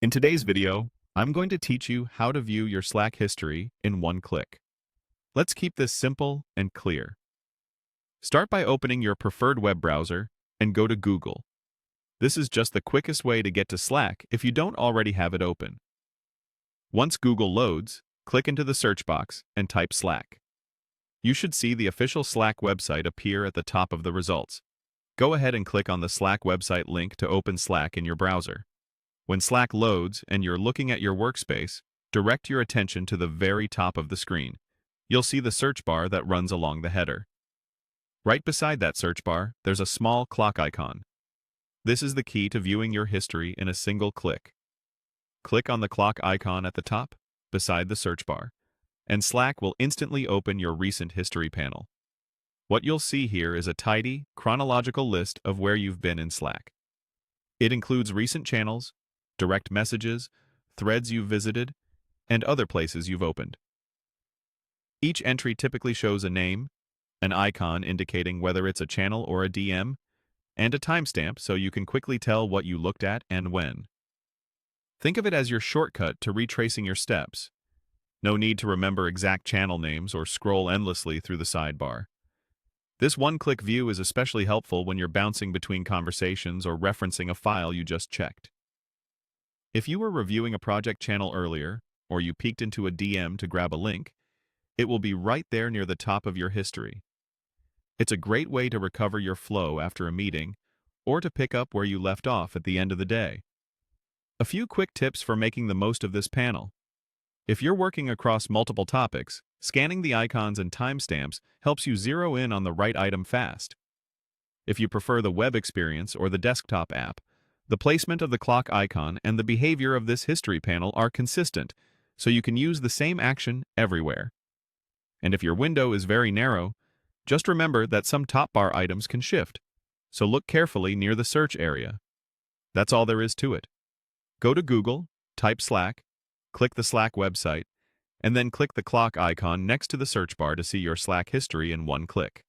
In today's video, I'm going to teach you how to view your Slack history in one click. Let's keep this simple and clear. Start by opening your preferred web browser and go to Google. This is just the quickest way to get to Slack if you don't already have it open. Once Google loads, click into the search box and type Slack. You should see the official Slack website appear at the top of the results. Go ahead and click on the Slack website link to open Slack in your browser. When Slack loads and you're looking at your workspace, direct your attention to the very top of the screen. You'll see the search bar that runs along the header. Right beside that search bar, there's a small clock icon. This is the key to viewing your history in a single click. Click on the clock icon at the top, beside the search bar, and Slack will instantly open your recent history panel. What you'll see here is a tidy, chronological list of where you've been in Slack. It includes recent channels, direct messages, threads you've visited, and other places you've opened. Each entry typically shows a name, an icon indicating whether it's a channel or a DM, and a timestamp so you can quickly tell what you looked at and when. Think of it as your shortcut to retracing your steps. No need to remember exact channel names or scroll endlessly through the sidebar. This one-click view is especially helpful when you're bouncing between conversations or referencing a file you just checked. If you were reviewing a project channel earlier, or you peeked into a DM to grab a link, it will be right there near the top of your history. It's a great way to recover your flow after a meeting, or to pick up where you left off at the end of the day. A few quick tips for making the most of this panel. If you're working across multiple topics, scanning the icons and timestamps helps you zero in on the right item fast. If you prefer the web experience or the desktop app, the placement of the clock icon and the behavior of this history panel are consistent, so you can use the same action everywhere. And if your window is very narrow, just remember that some top bar items can shift, so look carefully near the search area. That's all there is to it. Go to Google, type Slack, click the Slack website, and then click the clock icon next to the search bar to see your Slack history in one click.